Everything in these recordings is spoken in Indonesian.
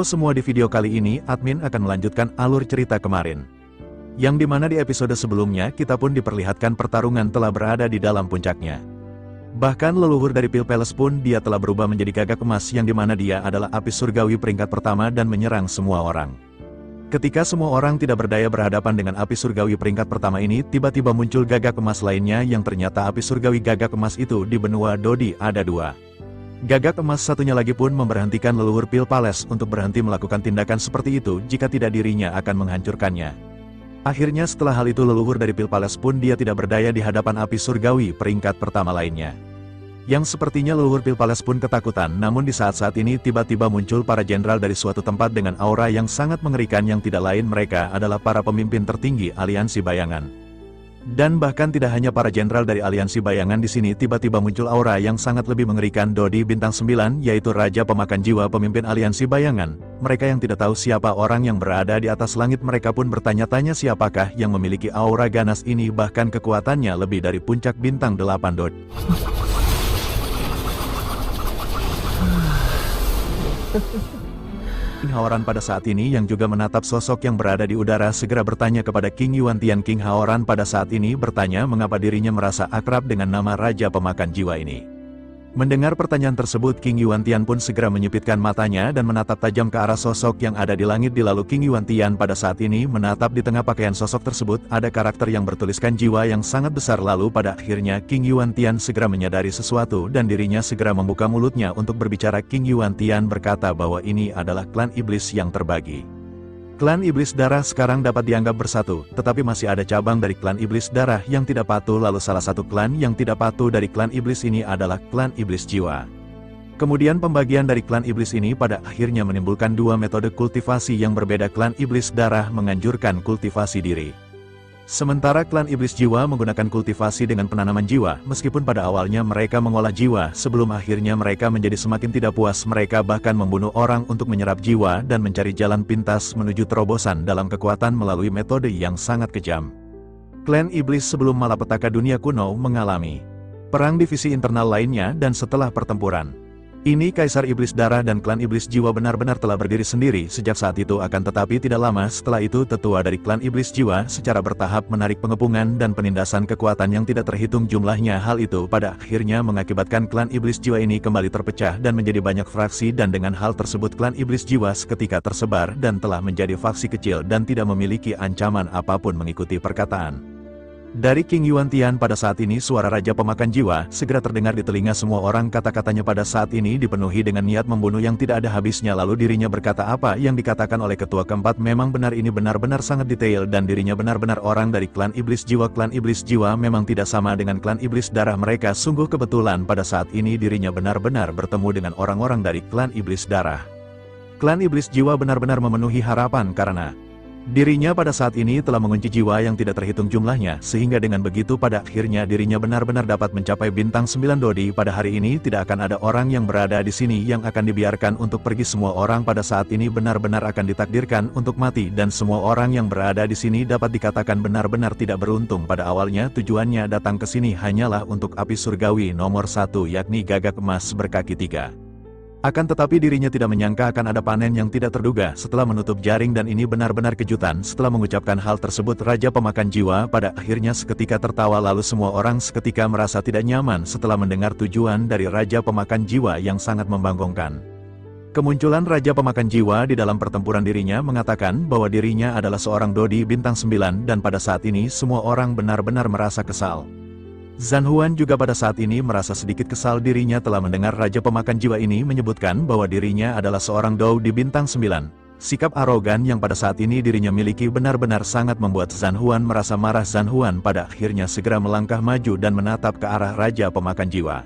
Halo semua, di video kali ini admin akan melanjutkan alur cerita kemarin. Yang dimana di episode sebelumnya kita pun diperlihatkan pertarungan telah berada di dalam puncaknya. Bahkan leluhur dari Pil Palace pun dia telah berubah menjadi gagak emas yang dimana dia adalah api surgawi peringkat pertama dan menyerang semua orang. Ketika semua orang tidak berdaya berhadapan dengan api surgawi peringkat pertama ini, tiba-tiba muncul gagak emas lainnya yang ternyata api surgawi gagak emas itu di benua Dodi ada dua. Gagak emas satunya lagi pun memberhentikan leluhur Pil Palace untuk berhenti melakukan tindakan seperti itu jika tidak dirinya akan menghancurkannya. Akhirnya setelah hal itu leluhur dari Pil Palace pun dia tidak berdaya di hadapan api surgawi peringkat pertama lainnya. Yang sepertinya leluhur Pil Palace pun ketakutan, namun di saat-saat ini tiba-tiba muncul para jenderal dari suatu tempat dengan aura yang sangat mengerikan yang tidak lain mereka adalah para pemimpin tertinggi aliansi bayangan. Dan bahkan tidak hanya para jenderal dari aliansi bayangan di sini tiba-tiba muncul aura yang sangat lebih mengerikan Dodi bintang 9 yaitu Raja Pemakan Jiwa pemimpin aliansi bayangan. Mereka yang tidak tahu siapa orang yang berada di atas langit mereka pun bertanya-tanya siapakah yang memiliki aura ganas ini bahkan kekuatannya lebih dari puncak bintang 8 Dodi. King Haoran pada saat ini yang juga menatap sosok yang berada di udara segera bertanya kepada King Yuantian. King Haoran pada saat ini bertanya mengapa dirinya merasa akrab dengan nama Raja Pemakan Jiwa ini. Mendengar pertanyaan tersebut King Yuantian pun segera menyipitkan matanya dan menatap tajam ke arah sosok yang ada di langit. Lalu King Yuantian pada saat ini menatap di tengah pakaian sosok tersebut ada karakter yang bertuliskan jiwa yang sangat besar. Lalu pada akhirnya King Yuantian segera menyadari sesuatu dan dirinya segera membuka mulutnya untuk berbicara. King Yuantian berkata bahwa ini adalah klan iblis yang terbagi. Klan Iblis Darah sekarang dapat dianggap bersatu, tetapi masih ada cabang dari klan Iblis Darah yang tidak patuh. Lalu salah satu klan yang tidak patuh dari klan Iblis ini adalah klan Iblis Jiwa. Kemudian pembagian dari klan Iblis ini pada akhirnya menimbulkan dua metode kultivasi yang berbeda. Klan Iblis Darah menganjurkan kultivasi diri. Sementara klan Iblis Jiwa menggunakan kultivasi dengan penanaman jiwa, meskipun pada awalnya mereka mengolah jiwa, sebelum akhirnya mereka menjadi semakin tidak puas, mereka bahkan membunuh orang untuk menyerap jiwa dan mencari jalan pintas menuju terobosan dalam kekuatan melalui metode yang sangat kejam. Klan Iblis sebelum malapetaka dunia kuno mengalami perang divisi internal lainnya dan setelah pertempuran ini Kaisar Iblis Darah dan klan Iblis Jiwa benar-benar telah berdiri sendiri sejak saat itu. Akan tetapi tidak lama setelah itu tetua dari klan Iblis Jiwa secara bertahap menarik pengepungan dan penindasan kekuatan yang tidak terhitung jumlahnya. Hal itu pada akhirnya mengakibatkan klan Iblis Jiwa ini kembali terpecah dan menjadi banyak fraksi, dan dengan hal tersebut klan Iblis Jiwa seketika tersebar dan telah menjadi faksi kecil dan tidak memiliki ancaman apapun. Mengikuti perkataan dari King Yuantian pada saat ini suara Raja Pemakan Jiwa segera terdengar di telinga semua orang. Kata-katanya pada saat ini dipenuhi dengan niat membunuh yang tidak ada habisnya. Lalu dirinya berkata apa yang dikatakan oleh ketua keempat memang benar, ini benar-benar sangat detail dan dirinya benar-benar orang dari klan Iblis Jiwa. Klan Iblis Jiwa memang tidak sama dengan klan Iblis Darah. Mereka sungguh kebetulan pada saat ini dirinya benar-benar bertemu dengan orang-orang dari klan Iblis Darah. Klan Iblis Jiwa benar-benar memenuhi harapan karena dirinya pada saat ini telah mengunci jiwa yang tidak terhitung jumlahnya, sehingga dengan begitu pada akhirnya dirinya benar-benar dapat mencapai bintang 9 Dodi. Pada hari ini tidak akan ada orang yang berada di sini yang akan dibiarkan untuk pergi. Semua orang pada saat ini benar-benar akan ditakdirkan untuk mati, dan semua orang yang berada di sini dapat dikatakan benar-benar tidak beruntung. Pada awalnya tujuannya datang ke sini hanyalah untuk api surgawi nomor 1 yakni gagak emas berkaki 3. Akan tetapi dirinya tidak menyangka akan ada panen yang tidak terduga setelah menutup jaring, dan ini benar-benar kejutan. Setelah mengucapkan hal tersebut Raja Pemakan Jiwa pada akhirnya seketika tertawa. Lalu semua orang seketika merasa tidak nyaman setelah mendengar tujuan dari Raja Pemakan Jiwa yang sangat membanggakan. Kemunculan Raja Pemakan Jiwa di dalam pertempuran dirinya mengatakan bahwa dirinya adalah seorang Dodi bintang 9, dan pada saat ini semua orang benar-benar merasa kesal. Zhan Huan juga pada saat ini merasa sedikit kesal. Dirinya telah mendengar Raja Pemakan Jiwa ini menyebutkan bahwa dirinya adalah seorang Dodi bintang 9. Sikap arogan yang pada saat ini dirinya miliki benar-benar sangat membuat Zhan Huan merasa marah. Zhan Huan pada akhirnya segera melangkah maju dan menatap ke arah Raja Pemakan Jiwa.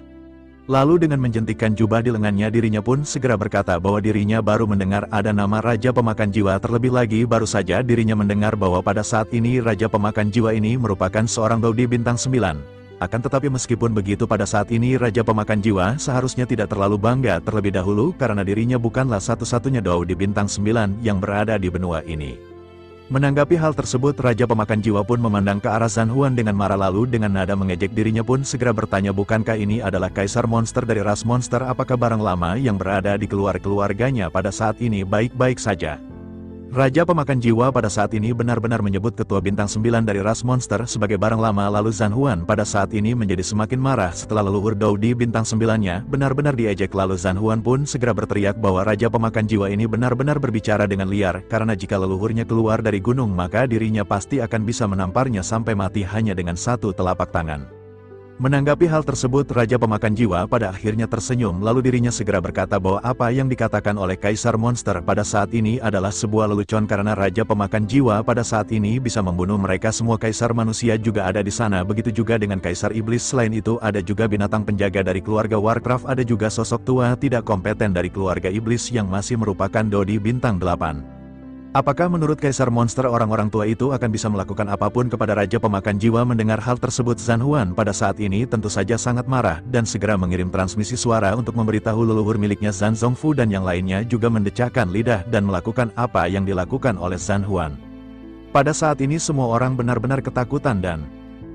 Lalu dengan menjentikkan jubah di lengannya dirinya pun segera berkata bahwa dirinya baru mendengar ada nama Raja Pemakan Jiwa. Terlebih lagi baru saja dirinya mendengar bahwa pada saat ini Raja Pemakan Jiwa ini merupakan seorang Dodi bintang 9. Akan tetapi meskipun begitu pada saat ini Raja Pemakan Jiwa seharusnya tidak terlalu bangga terlebih dahulu karena dirinya bukanlah satu-satunya Dodi bintang 9 yang berada di benua ini. Menanggapi hal tersebut, Raja Pemakan Jiwa pun memandang ke arah Zhan Huan dengan marah, lalu dengan nada mengejek dirinya pun segera bertanya, bukankah ini adalah kaisar monster dari ras monster? Apakah barang lama yang berada di keluarganya pada saat ini baik-baik saja? Raja Pemakan Jiwa pada saat ini benar-benar menyebut ketua bintang 9 dari ras monster sebagai barang lama, lalu Zhan Huan pada saat ini menjadi semakin marah setelah leluhur Dou di bintang 9-nya benar-benar diejek, lalu Zhan Huan pun segera berteriak bahwa Raja Pemakan Jiwa ini benar-benar berbicara dengan liar, karena jika leluhurnya keluar dari gunung maka dirinya pasti akan bisa menamparnya sampai mati hanya dengan satu telapak tangan. Menanggapi hal tersebut, Raja Pemakan Jiwa pada akhirnya tersenyum, lalu dirinya segera berkata bahwa apa yang dikatakan oleh Kaisar Monster pada saat ini adalah sebuah lelucon, karena Raja Pemakan Jiwa pada saat ini bisa membunuh mereka semua. Kaisar manusia juga ada di sana, begitu juga dengan Kaisar Iblis. Selain itu ada juga binatang penjaga dari keluarga Warcraft, ada juga sosok tua tidak kompeten dari keluarga Iblis yang masih merupakan Dodi bintang 8. Apakah menurut Kaisar Monster orang-orang tua itu akan bisa melakukan apapun kepada Raja Pemakan Jiwa? Mendengar hal tersebut, Zhan Huan pada saat ini tentu saja sangat marah dan segera mengirim transmisi suara untuk memberitahu leluhur miliknya Zhan Zongfu, dan yang lainnya juga mendecakkan lidah dan melakukan apa yang dilakukan oleh Zhan Huan. Pada saat ini semua orang benar-benar ketakutan dan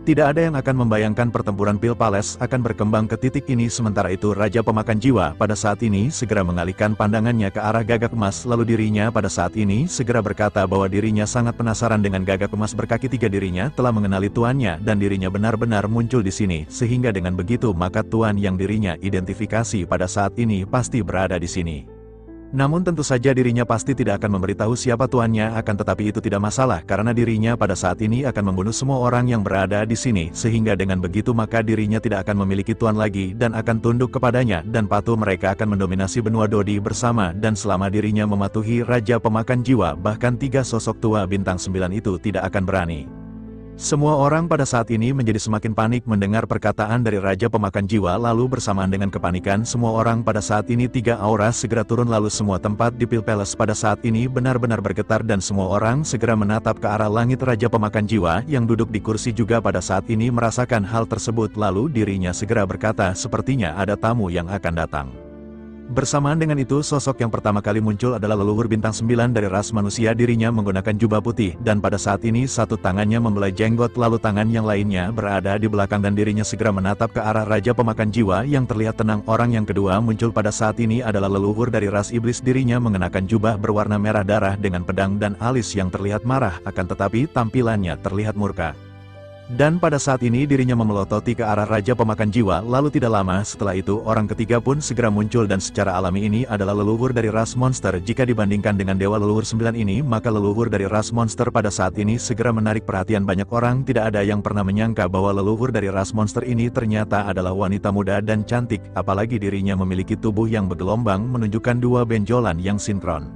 tidak ada yang akan membayangkan pertempuran Pil Palace akan berkembang ke titik ini. Sementara itu Raja Pemakan Jiwa pada saat ini segera mengalihkan pandangannya ke arah gagak emas, lalu dirinya pada saat ini segera berkata bahwa dirinya sangat penasaran dengan gagak emas berkaki 3. Dirinya telah mengenali tuannya dan dirinya benar-benar muncul di sini, sehingga dengan begitu maka tuan yang dirinya identifikasi pada saat ini pasti berada di sini. Namun tentu saja dirinya pasti tidak akan memberitahu siapa tuannya, akan tetapi itu tidak masalah karena dirinya pada saat ini akan membunuh semua orang yang berada di sini, sehingga dengan begitu maka dirinya tidak akan memiliki tuan lagi dan akan tunduk kepadanya dan patuh. Mereka akan mendominasi benua Dodi bersama, dan selama dirinya mematuhi Raja Pemakan Jiwa, bahkan 3 sosok tua bintang 9 itu tidak akan berani. Semua orang pada saat ini menjadi semakin panik mendengar perkataan dari Raja Pemakan Jiwa, lalu bersamaan dengan kepanikan semua orang pada saat ini 3 aura segera turun, lalu semua tempat di Pil Palace pada saat ini benar-benar bergetar dan semua orang segera menatap ke arah langit. Raja Pemakan Jiwa yang duduk di kursi juga pada saat ini merasakan hal tersebut, lalu dirinya segera berkata sepertinya ada tamu yang akan datang. Bersamaan dengan itu sosok yang pertama kali muncul adalah leluhur bintang 9 dari ras manusia. Dirinya menggunakan jubah putih dan pada saat ini satu tangannya membelai jenggot, lalu tangan yang lainnya berada di belakang dan dirinya segera menatap ke arah Raja Pemakan Jiwa yang terlihat tenang. Orang yang kedua muncul pada saat ini adalah leluhur dari ras iblis. Dirinya mengenakan jubah berwarna merah darah dengan pedang dan alis yang terlihat marah, akan tetapi tampilannya terlihat murka. Dan pada saat ini dirinya memelototi ke arah Raja Pemakan Jiwa, lalu tidak lama setelah itu orang ketiga pun segera muncul dan secara alami ini adalah leluhur dari ras monster. Jika dibandingkan dengan dewa leluhur 9 ini, maka leluhur dari ras monster pada saat ini segera menarik perhatian banyak orang. Tidak ada yang pernah menyangka bahwa leluhur dari ras monster ini ternyata adalah wanita muda dan cantik, apalagi dirinya memiliki tubuh yang bergelombang menunjukkan 2 benjolan yang sinkron.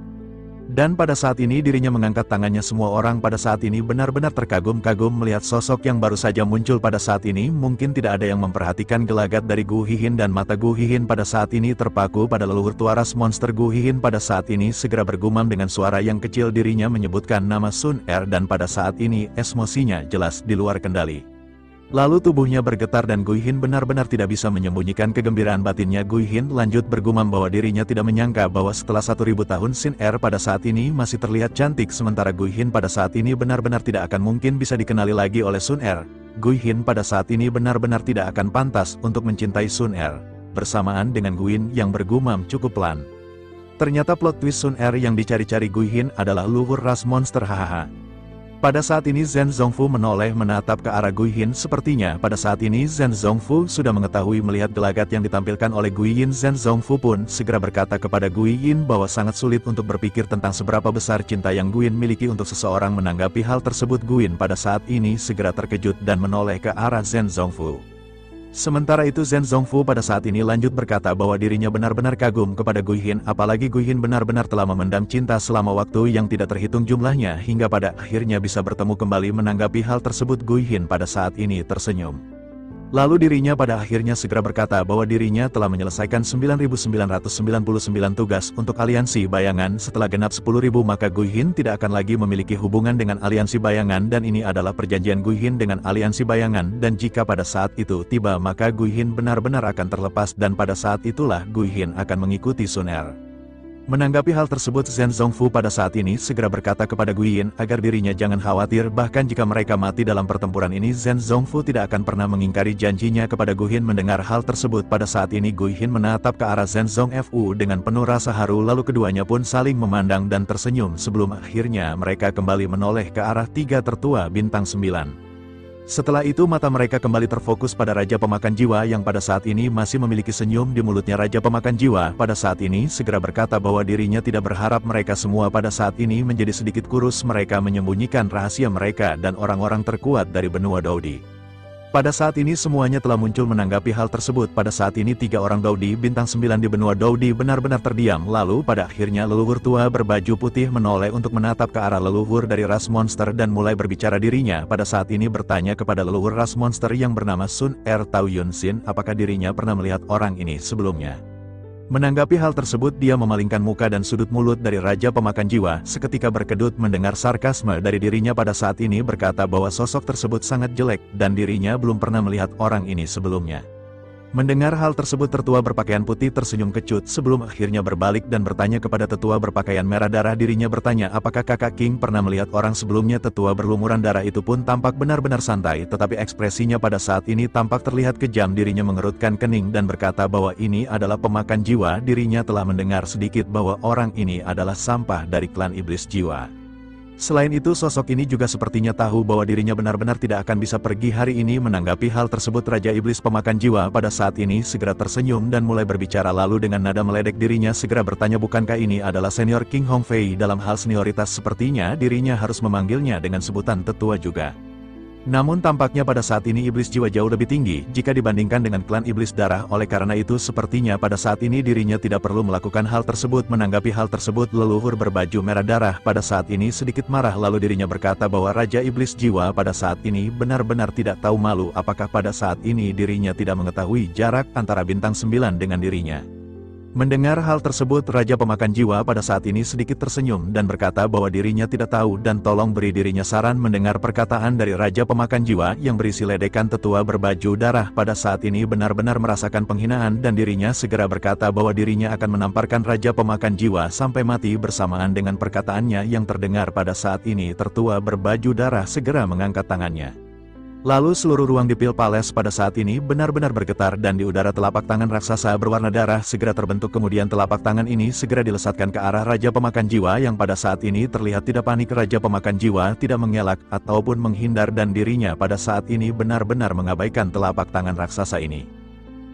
Dan pada saat ini dirinya mengangkat tangannya. Semua orang pada saat ini benar-benar terkagum-kagum melihat sosok yang baru saja muncul pada saat ini. Mungkin tidak ada yang memperhatikan gelagat dari Gu Hihin dan mata Gu Hihin pada saat ini terpaku pada leluhur tua ras monster. Gu Hihin pada saat ini segera bergumam dengan suara yang kecil, dirinya menyebutkan nama Sun Er dan pada saat ini emosinya jelas di luar kendali. Lalu tubuhnya bergetar dan Gu Hihin benar-benar tidak bisa menyembunyikan kegembiraan batinnya. Gu Hihin lanjut bergumam bahwa dirinya tidak menyangka bahwa setelah 1000 tahun Sun Er pada saat ini masih terlihat cantik, sementara Gu Hihin pada saat ini benar-benar tidak akan mungkin bisa dikenali lagi oleh Sun Er. Gu Hihin pada saat ini benar-benar tidak akan pantas untuk mencintai Sun Er. Bersamaan dengan Gu Hihin yang bergumam cukup pelan. Ternyata plot twist Sun Er yang dicari-cari Gu Hihin adalah leluhur ras monster. Hahaha. Pada saat ini Zhen Zongfu menoleh menatap ke arah Gu Hihin. Sepertinya pada saat ini Zhen Zongfu sudah mengetahui melihat gelagat yang ditampilkan oleh Gu Hihin. Zhen Zongfu pun segera berkata kepada Gu Hihin bahwa sangat sulit untuk berpikir tentang seberapa besar cinta yang Gu Hihin miliki untuk seseorang. Menanggapi hal tersebut Gu Hihin pada saat ini segera terkejut dan menoleh ke arah Zhen Zongfu. Sementara itu Zhen Zongfu pada saat ini lanjut berkata bahwa dirinya benar-benar kagum kepada Gu Hihin, apalagi Gu Hihin benar-benar telah memendam cinta selama waktu yang tidak terhitung jumlahnya hingga pada akhirnya bisa bertemu kembali. Menanggapi hal tersebut Gu Hihin pada saat ini tersenyum. Lalu dirinya pada akhirnya segera berkata bahwa dirinya telah menyelesaikan 9.999 tugas untuk aliansi bayangan. Setelah genap 10.000 maka Gu Hihin tidak akan lagi memiliki hubungan dengan aliansi bayangan, dan ini adalah perjanjian Gu Hihin dengan aliansi bayangan, dan jika pada saat itu tiba maka Gu Hihin benar-benar akan terlepas, dan pada saat itulah Gu Hihin akan mengikuti Sun Er. Menanggapi hal tersebut, Zhen Zongfu pada saat ini segera berkata kepada Guiyin agar dirinya jangan khawatir, bahkan jika mereka mati dalam pertempuran ini Zhen Zongfu tidak akan pernah mengingkari janjinya kepada Guiyin. Mendengar hal tersebut pada saat ini Guiyin menatap ke arah Zhen Zongfu dengan penuh rasa haru, lalu keduanya pun saling memandang dan tersenyum sebelum akhirnya mereka kembali menoleh ke arah tiga tertua bintang 9. Setelah itu mata mereka kembali terfokus pada Raja Pemakan Jiwa yang pada saat ini masih memiliki senyum di mulutnya. Raja Pemakan Jiwa pada saat ini segera berkata bahwa dirinya tidak berharap mereka semua pada saat ini menjadi sedikit kurus. Mereka menyembunyikan rahasia mereka dan orang-orang terkuat dari benua Daudi. Pada saat ini semuanya telah muncul menanggapi hal tersebut. Pada saat ini tiga orang Daudi bintang 9 di benua Daudi benar-benar terdiam. Lalu pada akhirnya leluhur tua berbaju putih menoleh untuk menatap ke arah leluhur dari ras monster dan mulai berbicara. Dirinya pada saat ini bertanya kepada leluhur ras monster yang bernama Sun Er Tao Yun Sin apakah dirinya pernah melihat orang ini sebelumnya. Menanggapi hal tersebut dia memalingkan muka dan sudut mulut dari Raja Pemakan Jiwa seketika berkedut mendengar sarkasme dari dirinya pada saat ini berkata bahwa sosok tersebut sangat jelek dan dirinya belum pernah melihat orang ini sebelumnya. Mendengar hal tersebut tertua berpakaian putih tersenyum kecut sebelum akhirnya berbalik dan bertanya kepada tetua berpakaian merah darah. Dirinya bertanya apakah kakak King pernah melihat orang sebelumnya. Tetua berlumuran darah itu pun tampak benar-benar santai tetapi ekspresinya pada saat ini tampak terlihat kejam. Dirinya mengerutkan kening dan berkata bahwa ini adalah pemakan jiwa. Dirinya telah mendengar sedikit bahwa orang ini adalah sampah dari klan iblis jiwa. Selain itu sosok ini juga sepertinya tahu bahwa dirinya benar-benar tidak akan bisa pergi hari ini. Menanggapi hal tersebut Raja Iblis Pemakan Jiwa pada saat ini segera tersenyum dan mulai berbicara, lalu dengan nada meledek dirinya segera bertanya bukankah ini adalah senior King Hong Fei. Dalam hal senioritas sepertinya dirinya harus memanggilnya dengan sebutan tetua juga. Namun tampaknya pada saat ini iblis jiwa jauh lebih tinggi jika dibandingkan dengan klan iblis darah. Oleh karena itu sepertinya pada saat ini dirinya tidak perlu melakukan hal tersebut. Menanggapi hal tersebut leluhur berbaju merah darah pada saat ini sedikit marah, lalu dirinya berkata bahwa Raja Iblis Jiwa pada saat ini benar-benar tidak tahu malu. Apakah pada saat ini dirinya tidak mengetahui jarak antara bintang 9 dengan dirinya. Mendengar hal tersebut Raja Pemakan Jiwa pada saat ini sedikit tersenyum dan berkata bahwa dirinya tidak tahu dan tolong beri dirinya saran. Mendengar perkataan dari Raja Pemakan Jiwa yang berisi ledekan tetua berbaju darah pada saat ini benar-benar merasakan penghinaan dan dirinya segera berkata bahwa dirinya akan menamparkan Raja Pemakan Jiwa sampai mati. Bersamaan dengan perkataannya yang terdengar pada saat ini tertua berbaju darah segera mengangkat tangannya. Lalu seluruh ruang di Pil Palace pada saat ini benar-benar bergetar dan di udara telapak tangan raksasa berwarna darah segera terbentuk. Kemudian telapak tangan ini segera dilesatkan ke arah Raja Pemakan Jiwa yang pada saat ini terlihat tidak panik. Raja Pemakan Jiwa tidak mengelak ataupun menghindar dan dirinya pada saat ini benar-benar mengabaikan telapak tangan raksasa ini.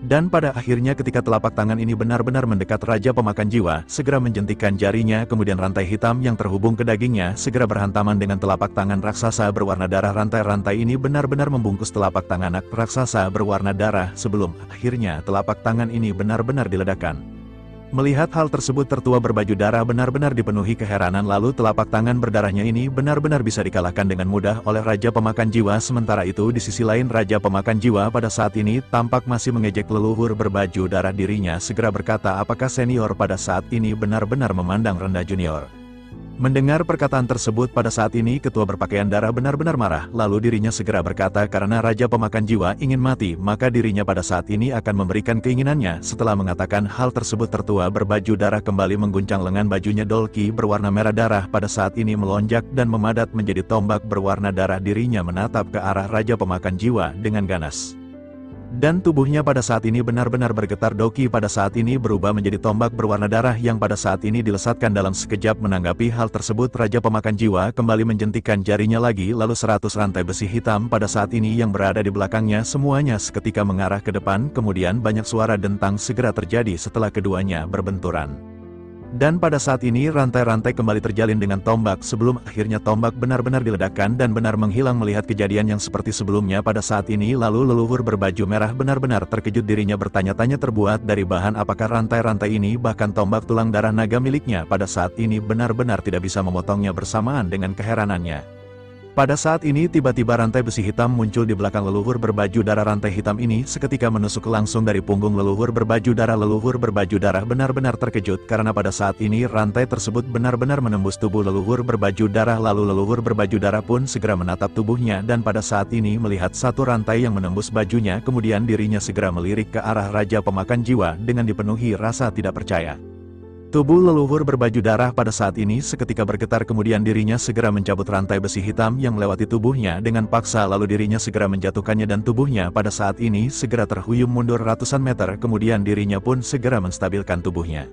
Dan pada akhirnya ketika telapak tangan ini benar-benar mendekat Raja Pemakan Jiwa segera menjentikkan jarinya, kemudian rantai hitam yang terhubung ke dagingnya segera berhantaman dengan telapak tangan raksasa berwarna darah. Rantai-rantai ini benar-benar membungkus telapak tangan raksasa berwarna darah sebelum akhirnya telapak tangan ini benar-benar diledakkan. Melihat hal tersebut tertua berbaju darah benar-benar dipenuhi keheranan, lalu telapak tangan berdarahnya ini benar-benar bisa dikalahkan dengan mudah oleh Raja Pemakan Jiwa. Sementara itu di sisi lain Raja Pemakan Jiwa pada saat ini tampak masih mengejek leluhur berbaju darah. Dirinya segera berkata apakah senior pada saat ini benar-benar memandang rendah junior. Mendengar perkataan tersebut pada saat ini ketua berpakaian darah benar-benar marah, lalu dirinya segera berkata karena Raja Pemakan Jiwa ingin mati maka dirinya pada saat ini akan memberikan keinginannya. Setelah mengatakan hal tersebut tertua berbaju darah kembali mengguncang lengan bajunya dolki berwarna merah darah pada saat ini melonjak dan memadat menjadi tombak berwarna darah. Dirinya menatap ke arah Raja Pemakan Jiwa dengan ganas. Dan tubuhnya pada saat ini benar-benar bergetar. Doki pada saat ini berubah menjadi tombak berwarna darah yang pada saat ini dilesatkan dalam sekejap. Menanggapi hal tersebut Raja Pemakan Jiwa kembali menjentikkan jarinya lagi, lalu 100 rantai besi hitam pada saat ini yang berada di belakangnya semuanya seketika mengarah ke depan. Kemudian banyak suara dentang segera terjadi setelah keduanya berbenturan. Dan pada saat ini rantai-rantai kembali terjalin dengan tombak sebelum akhirnya tombak benar-benar diledakkan dan benar menghilang. Melihat kejadian yang seperti sebelumnya pada saat ini lalu leluhur berbaju merah benar-benar terkejut. Dirinya bertanya-tanya terbuat dari bahan apakah rantai-rantai ini bahkan tombak tulang darah naga miliknya pada saat ini benar-benar tidak bisa memotongnya. Bersamaan dengan keheranannya pada saat ini tiba-tiba rantai besi hitam muncul di belakang leluhur berbaju darah. Rantai hitam ini seketika menusuk langsung dari punggung leluhur berbaju darah. Leluhur berbaju darah benar-benar terkejut karena pada saat ini rantai tersebut benar-benar menembus tubuh leluhur berbaju darah. Lalu leluhur berbaju darah pun segera menatap tubuhnya dan pada saat ini melihat satu rantai yang menembus bajunya. Kemudian dirinya segera melirik ke arah Raja Pemakan Jiwa dengan dipenuhi rasa tidak percaya. Tubuh leluhur berbaju darah pada saat ini seketika bergetar, kemudian dirinya segera mencabut rantai besi hitam yang melewati tubuhnya dengan paksa, lalu dirinya segera menjatuhkannya dan tubuhnya pada saat ini segera terhuyung mundur ratusan meter, kemudian dirinya pun segera menstabilkan tubuhnya.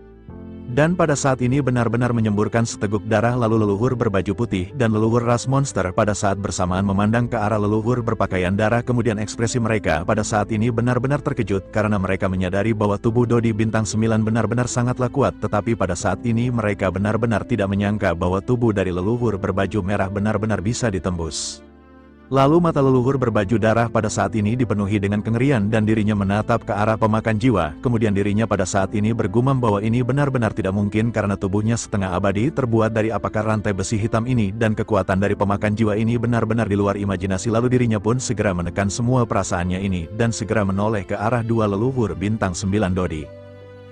Dan pada saat ini benar-benar menyemburkan seteguk darah, lalu leluhur berbaju putih dan leluhur ras monster pada saat bersamaan memandang ke arah leluhur berpakaian darah, kemudian ekspresi mereka pada saat ini benar-benar terkejut karena mereka menyadari bahwa tubuh Dodi Bintang 9 benar-benar sangatlah kuat, tetapi pada saat ini mereka benar-benar tidak menyangka bahwa tubuh dari leluhur berbaju merah benar-benar bisa ditembus. Lalu mata leluhur berbaju darah pada saat ini dipenuhi dengan kengerian dan dirinya menatap ke arah pemakan jiwa, kemudian dirinya pada saat ini bergumam bahwa ini benar-benar tidak mungkin karena tubuhnya setengah abadi terbuat dari apakah rantai besi hitam ini, dan kekuatan dari pemakan jiwa ini benar-benar di luar imajinasi. Lalu dirinya pun segera menekan semua perasaannya ini dan segera menoleh ke arah dua leluhur bintang 9 Dodi.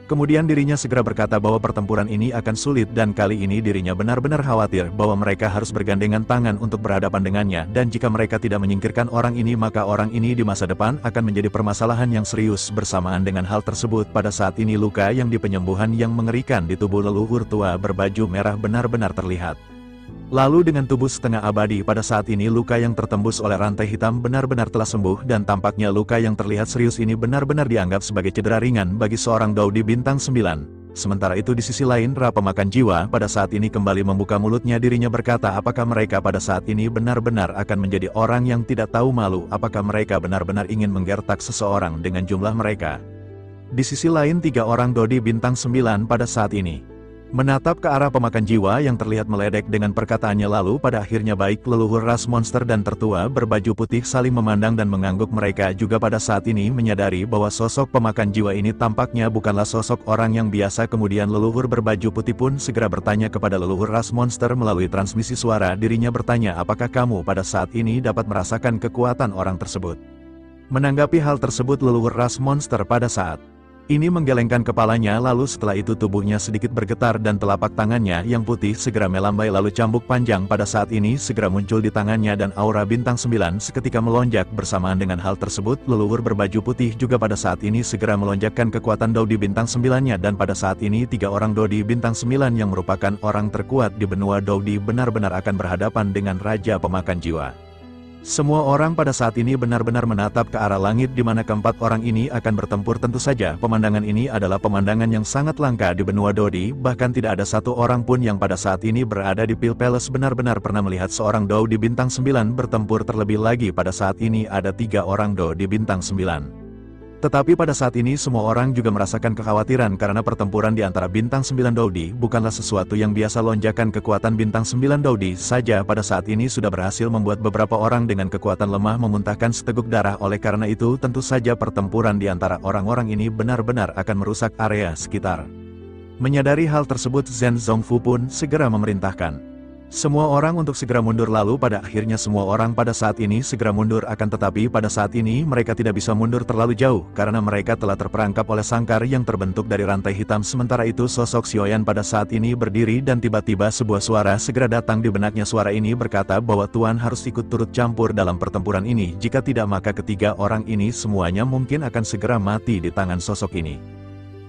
Kemudian dirinya segera berkata bahwa pertempuran ini akan sulit dan kali ini dirinya benar-benar khawatir bahwa mereka harus bergandengan tangan untuk berhadapan dengannya, dan jika mereka tidak menyingkirkan orang ini maka orang ini di masa depan akan menjadi permasalahan yang serius. Bersamaan dengan hal tersebut, pada saat ini luka yang di penyembuhan yang mengerikan di tubuh leluhur tua berbaju merah benar-benar terlihat. Lalu dengan tubuh setengah abadi pada saat ini luka yang tertembus oleh rantai hitam benar-benar telah sembuh, dan tampaknya luka yang terlihat serius ini benar-benar dianggap sebagai cedera ringan bagi seorang Dodi Bintang 9. Sementara itu di sisi lain, Ra pemakan jiwa pada saat ini kembali membuka mulutnya, dirinya berkata apakah mereka pada saat ini benar-benar akan menjadi orang yang tidak tahu malu, apakah mereka benar-benar ingin menggertak seseorang dengan jumlah mereka. Di sisi lain, tiga orang Dodi Bintang 9 pada saat ini menatap ke arah pemakan jiwa yang terlihat meledek dengan perkataannya, lalu pada akhirnya baik leluhur ras monster dan tertua berbaju putih saling memandang dan mengangguk. Mereka juga pada saat ini menyadari bahwa sosok pemakan jiwa ini tampaknya bukanlah sosok orang yang biasa. Kemudian leluhur berbaju putih pun segera bertanya kepada leluhur ras monster melalui transmisi suara, dirinya bertanya apakah kamu pada saat ini dapat merasakan kekuatan orang tersebut. Menanggapi hal tersebut, leluhur ras monster pada saat ini menggelengkan kepalanya, lalu setelah itu tubuhnya sedikit bergetar dan telapak tangannya yang putih segera melambai, lalu cambuk panjang pada saat ini segera muncul di tangannya dan aura bintang 9 seketika melonjak. Bersamaan dengan hal tersebut, leluhur berbaju putih juga pada saat ini segera melonjakkan kekuatan Dodi Bintang 9-nya, dan pada saat ini tiga orang Dodi Bintang 9 yang merupakan orang terkuat di benua Dodi benar-benar akan berhadapan dengan Raja Pemakan Jiwa. Semua orang pada saat ini benar-benar menatap ke arah langit di mana keempat orang ini akan bertempur. Tentu saja pemandangan ini adalah pemandangan yang sangat langka di benua Dodi, bahkan tidak ada satu orang pun yang pada saat ini berada di Pil Palace benar-benar pernah melihat seorang Dodi Bintang 9 bertempur. Terlebih lagi pada saat ini ada tiga orang Dodi Bintang 9. Tetapi pada saat ini semua orang juga merasakan kekhawatiran karena pertempuran di antara Bintang 9 Dodi bukanlah sesuatu yang biasa. Lonjakan kekuatan Bintang 9 Dodi saja pada saat ini sudah berhasil membuat beberapa orang dengan kekuatan lemah memuntahkan seteguk darah. Oleh karena itu tentu saja pertempuran di antara orang-orang ini benar-benar akan merusak area sekitar. Menyadari hal tersebut, Zhen Zongfu pun segera memerintahkan semua orang untuk segera mundur. Lalu pada akhirnya semua orang pada saat ini segera mundur, akan tetapi pada saat ini mereka tidak bisa mundur terlalu jauh karena mereka telah terperangkap oleh sangkar yang terbentuk dari rantai hitam. Sementara itu sosok Xiaoyan pada saat ini berdiri dan tiba-tiba sebuah suara segera datang di benaknya. Suara ini berkata bahwa Tuan harus ikut turut campur dalam pertempuran ini, jika tidak maka ketiga orang ini semuanya mungkin akan segera mati di tangan sosok ini.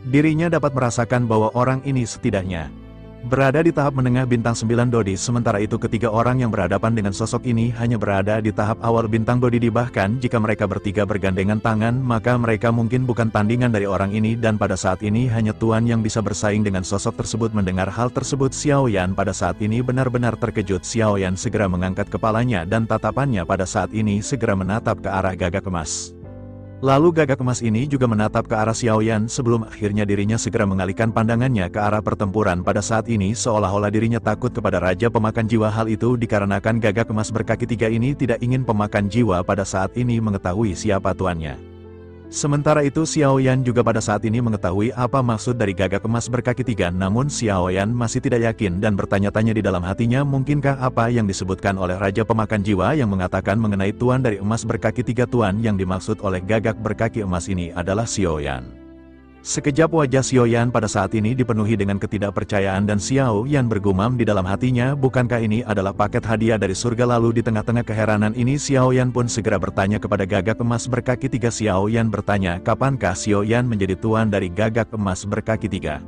Dirinya dapat merasakan bahwa orang ini setidaknya berada di tahap menengah Bintang 9 Dodi, sementara itu ketiga orang yang berhadapan dengan sosok ini hanya berada di tahap awal Bintang Dodi. Bahkan jika mereka bertiga bergandengan tangan maka mereka mungkin bukan tandingan dari orang ini, dan pada saat ini hanya Tuan yang bisa bersaing dengan sosok tersebut. Mendengar hal tersebut, Xiaoyan pada saat ini benar-benar terkejut. Xiaoyan segera mengangkat kepalanya dan tatapannya pada saat ini segera menatap ke arah gagak emas. Lalu gagak emas ini juga menatap ke arah Xiaoyan sebelum akhirnya dirinya segera mengalihkan pandangannya ke arah pertempuran. Pada saat ini seolah-olah dirinya takut kepada Raja Pemakan Jiwa. Hal itu dikarenakan gagak emas berkaki tiga ini tidak ingin pemakan jiwa pada saat ini mengetahui siapa tuannya. Sementara itu Xiaoyan juga pada saat ini mengetahui apa maksud dari gagak emas berkaki tiga, namun Xiaoyan masih tidak yakin dan bertanya-tanya di dalam hatinya, mungkinkah apa yang disebutkan oleh Raja Pemakan Jiwa yang mengatakan mengenai Tuan dari emas berkaki tiga? Tuan yang dimaksud oleh gagak berkaki emas ini adalah Xiaoyan. Sekejap wajah Xiaoyan pada saat ini dipenuhi dengan ketidakpercayaan dan Xiaoyan bergumam di dalam hatinya, bukankah ini adalah paket hadiah dari surga? Lalu di tengah-tengah keheranan ini Xiaoyan pun segera bertanya kepada gagak emas berkaki tiga. Xiaoyan bertanya, kapankah Xiaoyan menjadi tuan dari gagak emas berkaki tiga?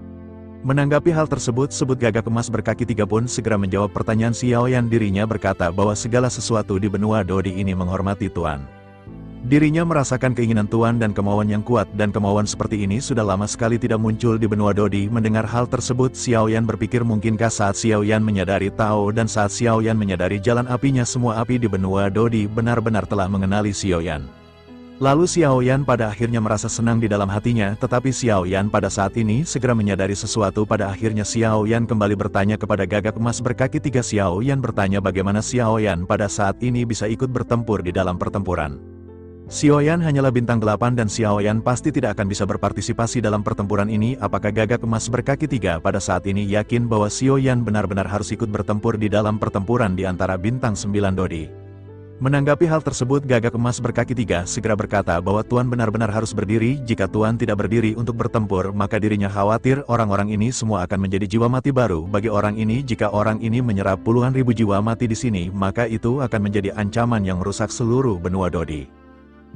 Menanggapi hal tersebut, sebut gagak emas berkaki 3 pun segera menjawab pertanyaan Xiaoyan. Dirinya berkata bahwa segala sesuatu di benua Dodi ini menghormati Tuan. Dirinya merasakan keinginan Tuan dan kemauan yang kuat, dan kemauan seperti ini sudah lama sekali tidak muncul di benua Dodi. Mendengar hal tersebut, Xiaoyan berpikir mungkinkah saat Xiaoyan menyadari Tao dan saat Xiaoyan menyadari jalan apinya, semua api di benua Dodi benar-benar telah mengenali Xiaoyan. Lalu Xiaoyan pada akhirnya merasa senang di dalam hatinya, tetapi Xiaoyan pada saat ini segera menyadari sesuatu. Pada akhirnya Xiaoyan kembali bertanya kepada gagak emas berkaki 3. Xiaoyan bertanya bagaimana Xiaoyan pada saat ini bisa ikut bertempur di dalam pertempuran. Xiaoyan hanyalah bintang 8 dan Xiaoyan pasti tidak akan bisa berpartisipasi dalam pertempuran ini. Apakah gagak emas berkaki 3 pada saat ini yakin bahwa Xiaoyan benar-benar harus ikut bertempur di dalam pertempuran di antara bintang 9 Dodi? Menanggapi hal tersebut, gagak emas berkaki 3 segera berkata bahwa Tuan benar-benar harus berdiri. Jika Tuan tidak berdiri untuk bertempur, maka dirinya khawatir orang-orang ini semua akan menjadi jiwa mati baru bagi orang ini. Jika orang ini menyerap puluhan ribu jiwa mati di sini, maka itu akan menjadi ancaman yang merusak seluruh benua Dodi.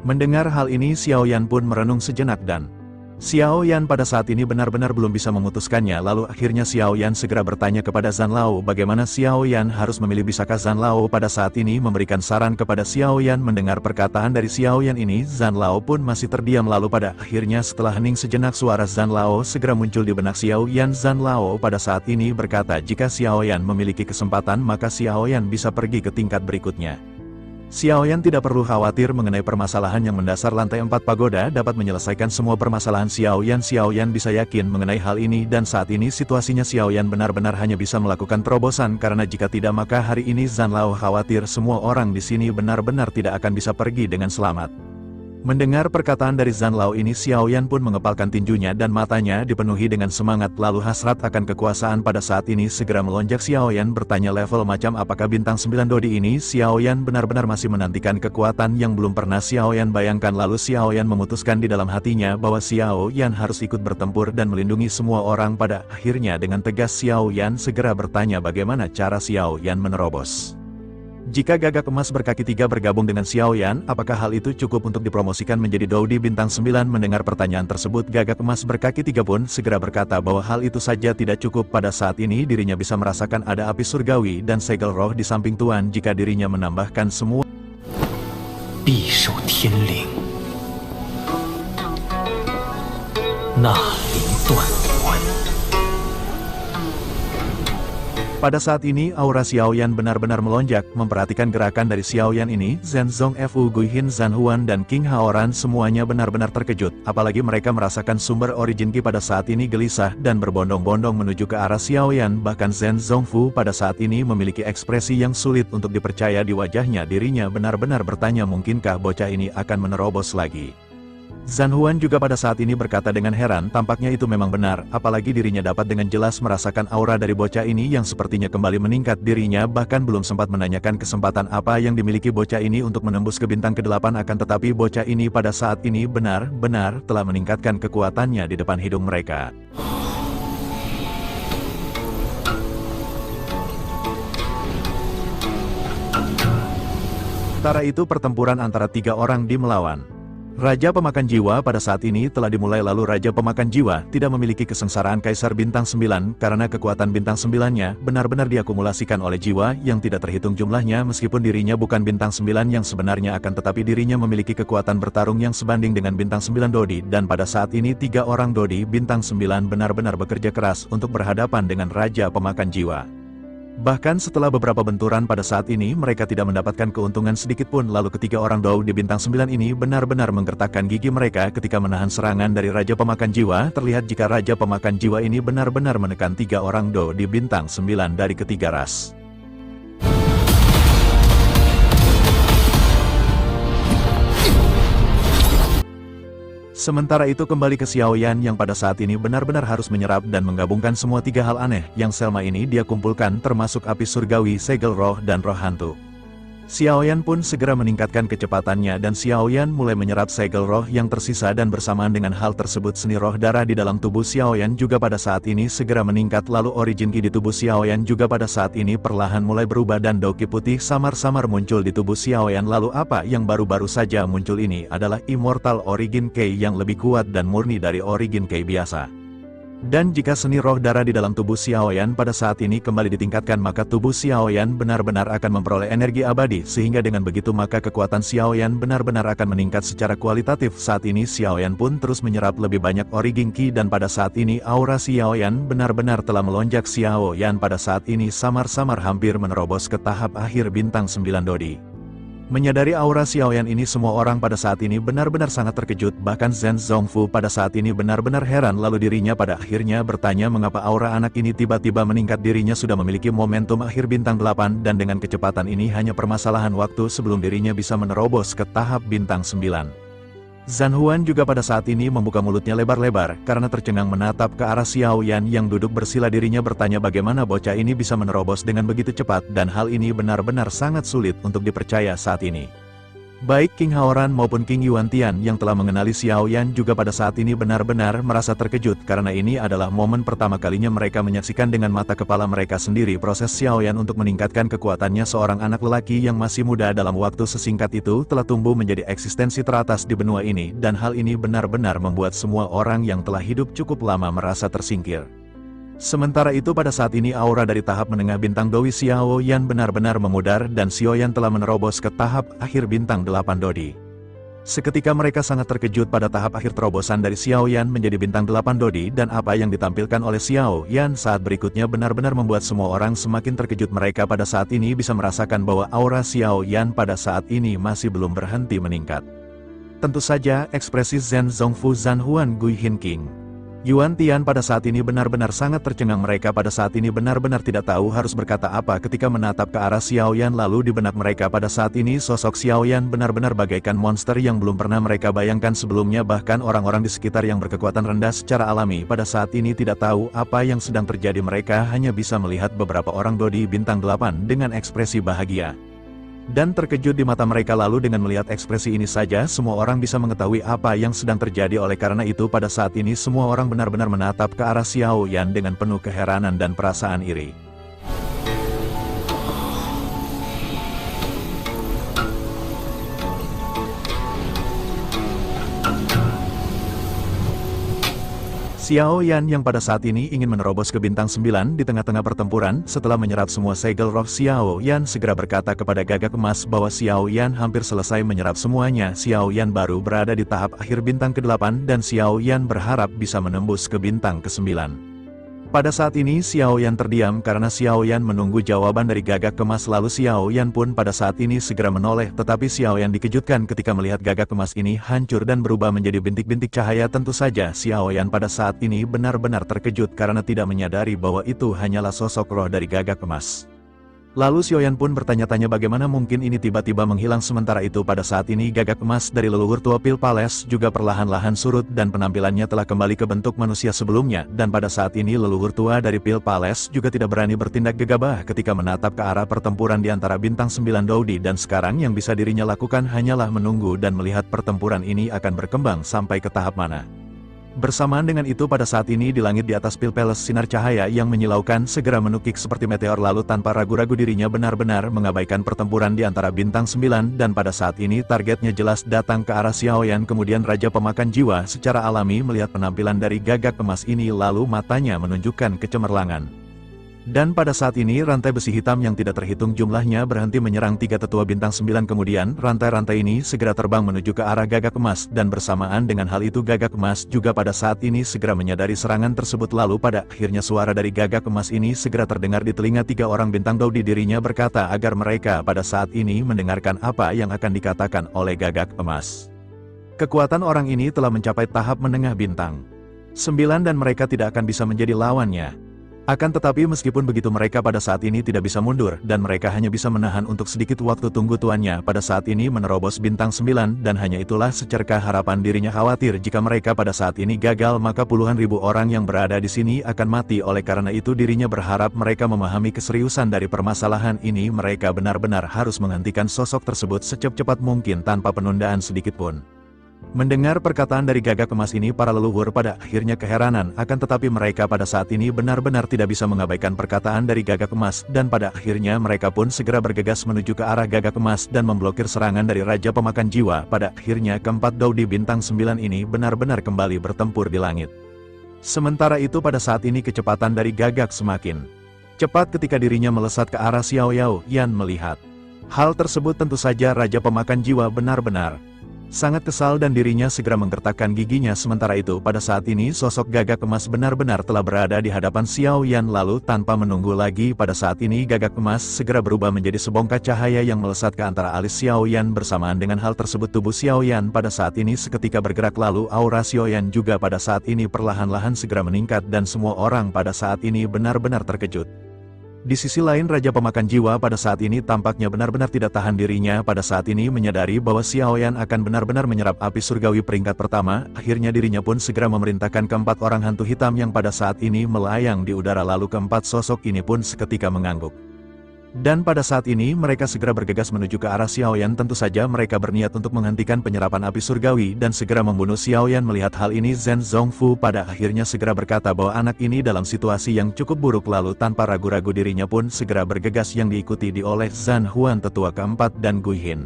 Mendengar hal ini, Xiaoyan pun merenung sejenak dan Xiaoyan pada saat ini benar-benar belum bisa memutuskannya. Lalu akhirnya Xiaoyan segera bertanya kepada Zhan Lao bagaimana Xiaoyan harus memilih. Bisakah Zhan Lao pada saat ini memberikan saran kepada Xiaoyan? Mendengar perkataan dari Xiaoyan ini, Zhan Lao pun masih terdiam. Lalu pada akhirnya setelah hening sejenak, suara Zhan Lao segera muncul di benak Xiaoyan. Zhan Lao pada saat ini berkata jika Xiaoyan memiliki kesempatan maka Xiaoyan bisa pergi ke tingkat berikutnya. Xiaoyan tidak perlu khawatir mengenai permasalahan yang mendasar. Lantai 4 pagoda dapat menyelesaikan semua permasalahan Xiaoyan. Xiaoyan bisa yakin mengenai hal ini, dan saat ini situasinya Xiaoyan benar-benar hanya bisa melakukan terobosan, karena jika tidak maka hari ini Zhan Lao khawatir semua orang di sini benar-benar tidak akan bisa pergi dengan selamat. Mendengar perkataan dari Zhan Lao ini, Xiaoyan pun mengepalkan tinjunya dan matanya dipenuhi dengan semangat. Lalu hasrat akan kekuasaan pada saat ini segera melonjak. Xiaoyan bertanya level macam apakah bintang 9 Dodi ini? Xiaoyan benar-benar masih menantikan kekuatan yang belum pernah Xiaoyan bayangkan. Lalu Xiaoyan memutuskan di dalam hatinya bahwa Xiaoyan harus ikut bertempur dan melindungi semua orang. Pada akhirnya dengan tegas Xiaoyan segera bertanya bagaimana cara Xiaoyan menerobos. Jika gagak emas berkaki 3 bergabung dengan Xiaoyan, apakah hal itu cukup untuk dipromosikan menjadi Dodi bintang 9? Mendengar pertanyaan tersebut, gagak emas berkaki 3 pun segera berkata bahwa hal itu saja tidak cukup. Pada saat ini dirinya bisa merasakan ada api surgawi dan segel roh di samping Tuan. Jika dirinya menambahkan semua pada saat ini aura Xiaoyan benar-benar melonjak. Memperhatikan gerakan dari Xiaoyan ini, Zhen Zong, Fu Guihin, Zhan Huan dan King Haoran semuanya benar-benar terkejut. Apalagi mereka merasakan sumber origin Qi pada saat ini gelisah dan berbondong-bondong menuju ke arah Xiaoyan. Bahkan Zhen Zongfu pada saat ini memiliki ekspresi yang sulit untuk dipercaya di wajahnya. Dirinya benar-benar bertanya mungkinkah bocah ini akan menerobos lagi. Zhan Huan juga pada saat ini berkata dengan heran, tampaknya itu memang benar, apalagi dirinya dapat dengan jelas merasakan aura dari bocah ini yang sepertinya kembali meningkat. Dirinya bahkan belum sempat menanyakan kesempatan apa yang dimiliki bocah ini untuk menembus ke bintang ke-8, akan tetapi bocah ini pada saat ini benar-benar telah meningkatkan kekuatannya di depan hidung mereka. Sementara itu pertempuran antara 3 orang di melawan Raja Pemakan Jiwa pada saat ini telah dimulai. Lalu Raja Pemakan Jiwa tidak memiliki kesengsaraan Kaisar Bintang 9 karena kekuatan Bintang 9-nya benar-benar diakumulasikan oleh jiwa yang tidak terhitung jumlahnya. Meskipun dirinya bukan Bintang 9 yang sebenarnya, akan tetapi dirinya memiliki kekuatan bertarung yang sebanding dengan Bintang 9 Dodi. Dan pada saat ini 3 orang Dodi Bintang 9 benar-benar bekerja keras untuk berhadapan dengan Raja Pemakan Jiwa. Bahkan setelah beberapa benturan pada saat ini mereka tidak mendapatkan keuntungan sedikit pun. Lalu ketiga orang Dodi Bintang 9 ini benar-benar menggertakkan gigi mereka ketika menahan serangan dari Raja Pemakan Jiwa. Terlihat jika Raja Pemakan Jiwa ini benar-benar menekan 3 orang Dodi Bintang 9 dari ketiga ras. Sementara itu kembali ke Xiaoyan yang pada saat ini benar-benar harus menyerap dan menggabungkan semua 3 hal aneh yang selama ini dia kumpulkan, termasuk api surgawi, segel roh, dan roh hantu. Xiaoyan pun segera meningkatkan kecepatannya dan Xiaoyan mulai menyerap segel roh yang tersisa, dan bersamaan dengan hal tersebut seni roh darah di dalam tubuh Xiaoyan juga pada saat ini segera meningkat. Lalu origin Qi di tubuh Xiaoyan juga pada saat ini perlahan mulai berubah dan Dao Qi putih samar-samar muncul di tubuh Xiaoyan. Lalu apa yang baru-baru saja muncul ini adalah Immortal Origin Qi yang lebih kuat dan murni dari Origin Qi biasa. Dan jika seni roh darah di dalam tubuh Xiaoyan pada saat ini kembali ditingkatkan, maka tubuh Xiaoyan benar-benar akan memperoleh energi abadi, sehingga dengan begitu maka kekuatan Xiaoyan benar-benar akan meningkat secara kualitatif. Saat ini Xiaoyan pun terus menyerap lebih banyak Origin Qi, dan pada saat ini aura Xiaoyan benar-benar telah melonjak. Xiaoyan pada saat ini samar-samar hampir menerobos ke tahap akhir bintang 9 Dodi. Menyadari aura Xiaoyan ini, semua orang pada saat ini benar-benar sangat terkejut, bahkan Zhen Zongfu pada saat ini benar-benar heran, lalu dirinya pada akhirnya bertanya mengapa aura anak ini tiba-tiba meningkat. Dirinya sudah memiliki momentum akhir bintang 8 dan dengan kecepatan ini hanya permasalahan waktu sebelum dirinya bisa menerobos ke tahap bintang 9. Zhan Huan juga pada saat ini membuka mulutnya lebar-lebar, karena tercengang menatap ke arah Xiaoyan yang duduk bersila. Dirinya bertanya bagaimana bocah ini bisa menerobos dengan begitu cepat, dan hal ini benar-benar sangat sulit untuk dipercaya saat ini. Baik King Haoran maupun King Yuantian yang telah mengenali Xiaoyan juga pada saat ini benar-benar merasa terkejut, karena ini adalah momen pertama kalinya mereka menyaksikan dengan mata kepala mereka sendiri proses Xiaoyan untuk meningkatkan kekuatannya. Seorang anak lelaki yang masih muda dalam waktu sesingkat itu telah tumbuh menjadi eksistensi teratas di benua ini, dan hal ini benar-benar membuat semua orang yang telah hidup cukup lama merasa tersingkir. Sementara itu pada saat ini aura dari tahap menengah bintang Doi Xiaoyan benar-benar memudar, dan Xiaoyan telah menerobos ke tahap akhir bintang 8 Dodi. Seketika mereka sangat terkejut pada tahap akhir terobosan dari Xiaoyan menjadi bintang 8 Dodi, dan apa yang ditampilkan oleh Xiaoyan saat berikutnya benar-benar membuat semua orang semakin terkejut. Mereka pada saat ini bisa merasakan bahwa aura Xiaoyan pada saat ini masih belum berhenti meningkat. Tentu saja ekspresi Zhen Zongfu, Zhan Huan, Gui Hin King Yuantian pada saat ini benar-benar sangat tercengang. Mereka pada saat ini benar-benar tidak tahu harus berkata apa ketika menatap ke arah Xiaoyan. Lalu di benak mereka pada saat ini sosok Xiaoyan benar-benar bagaikan monster yang belum pernah mereka bayangkan sebelumnya. Bahkan orang-orang di sekitar yang berkekuatan rendah secara alami pada saat ini tidak tahu apa yang sedang terjadi. Mereka hanya bisa melihat beberapa orang Dodi bintang 8 dengan ekspresi bahagia dan terkejut di mata mereka. Lalu dengan melihat ekspresi ini saja semua orang bisa mengetahui apa yang sedang terjadi. Oleh karena itu pada saat ini semua orang benar-benar menatap ke arah Xiaoyan dengan penuh keheranan dan perasaan iri. Xiaoyan yang pada saat ini ingin menerobos ke bintang 9 di tengah-tengah pertempuran. Setelah menyerap semua segel roh, Xiaoyan segera berkata kepada Gagak Emas bahwa Xiaoyan hampir selesai menyerap semuanya. Xiaoyan baru berada di tahap akhir bintang ke-8 dan Xiaoyan berharap bisa menembus ke bintang ke-9. Pada saat ini Xiaoyan terdiam karena Xiaoyan menunggu jawaban dari Gagak Emas. Lalu Xiaoyan pun pada saat ini segera menoleh, tetapi Xiaoyan dikejutkan ketika melihat Gagak Emas ini hancur dan berubah menjadi bintik-bintik cahaya. Tentu saja Xiaoyan pada saat ini benar-benar terkejut karena tidak menyadari bahwa itu hanyalah sosok roh dari Gagak Emas. Lalu Xiaoyan pun bertanya-tanya bagaimana mungkin ini tiba-tiba menghilang. Sementara itu pada saat ini Gagak Emas dari leluhur tua Pil Palace juga perlahan-lahan surut dan penampilannya telah kembali ke bentuk manusia sebelumnya. Dan pada saat ini leluhur tua dari Pil Palace juga tidak berani bertindak gegabah ketika menatap ke arah pertempuran di antara bintang 9 Dodi. Dan sekarang yang bisa dirinya lakukan hanyalah menunggu dan melihat pertempuran ini akan berkembang sampai ke tahap mana. Bersamaan dengan itu pada saat ini di langit di atas Pil Palace sinar cahaya yang menyilaukan segera menukik seperti meteor. Lalu tanpa ragu-ragu dirinya benar-benar mengabaikan pertempuran di antara bintang 9 dan pada saat ini targetnya jelas datang ke arah Xiaoyan. Kemudian Raja Pemakan Jiwa secara alami melihat penampilan dari Gagak Emas ini lalu matanya menunjukkan kecemerlangan. Dan pada saat ini rantai besi hitam yang tidak terhitung jumlahnya berhenti menyerang tiga tetua bintang 9. Kemudian rantai-rantai ini segera terbang menuju ke arah Gagak Emas, dan bersamaan dengan hal itu Gagak Emas juga pada saat ini segera menyadari serangan tersebut. Lalu pada akhirnya suara dari Gagak Emas ini segera terdengar di telinga tiga orang bintang Dodi. Dirinya berkata agar mereka pada saat ini mendengarkan apa yang akan dikatakan oleh Gagak Emas. Kekuatan orang ini telah mencapai tahap menengah bintang 9 dan mereka tidak akan bisa menjadi lawannya. Akan tetapi meskipun begitu mereka pada saat ini tidak bisa mundur dan mereka hanya bisa menahan untuk sedikit waktu tunggu tuannya pada saat ini menerobos bintang 9 dan hanya itulah secerkah harapan dirinya. Khawatir jika mereka pada saat ini gagal maka puluhan ribu orang yang berada di sini akan mati. Oleh karena itu dirinya berharap mereka memahami keseriusan dari permasalahan ini. Mereka benar-benar harus menghentikan sosok tersebut secepat mungkin tanpa penundaan sedikit pun. Mendengar perkataan dari Gagak Emas ini para leluhur pada akhirnya keheranan, akan tetapi mereka pada saat ini benar-benar tidak bisa mengabaikan perkataan dari Gagak Emas dan pada akhirnya mereka pun segera bergegas menuju ke arah Gagak Emas dan memblokir serangan dari Raja Pemakan Jiwa. Pada akhirnya keempat Dodi bintang 9 ini benar-benar kembali bertempur di langit. Sementara itu pada saat ini kecepatan dari Gagak semakin cepat ketika dirinya melesat ke arah Xiao Yan melihat hal tersebut. Tentu saja Raja Pemakan Jiwa benar-benar sangat kesal dan dirinya segera menggertakkan giginya. Sementara itu pada saat ini sosok Gagak Emas benar-benar telah berada di hadapan Xiao Yan. Lalu tanpa menunggu lagi pada saat ini Gagak Emas segera berubah menjadi sebongkah cahaya yang melesat ke antara alis Xiao Yan. Bersamaan dengan hal tersebut tubuh Xiao Yan pada saat ini seketika bergerak, lalu aura Xiao Yan juga pada saat ini perlahan-lahan segera meningkat dan semua orang pada saat ini benar-benar terkejut. Di sisi lain Raja Pemakan Jiwa pada saat ini tampaknya benar-benar tidak tahan dirinya pada saat ini menyadari bahwa Xiao Yan akan benar-benar menyerap api surgawi peringkat pertama. Akhirnya dirinya pun segera memerintahkan keempat orang hantu hitam yang pada saat ini melayang di udara, lalu keempat sosok ini pun seketika mengangguk. Dan pada saat ini mereka segera bergegas menuju ke arah Xiao Yan. Tentu saja mereka berniat untuk menghentikan penyerapan api surgawi dan segera membunuh Xiao Yan. Melihat hal ini Zhen Zongfu pada akhirnya segera berkata bahwa anak ini dalam situasi yang cukup buruk, lalu tanpa ragu-ragu dirinya pun segera bergegas yang diikuti oleh Zhan Huan tetua keempat dan Gui Hin.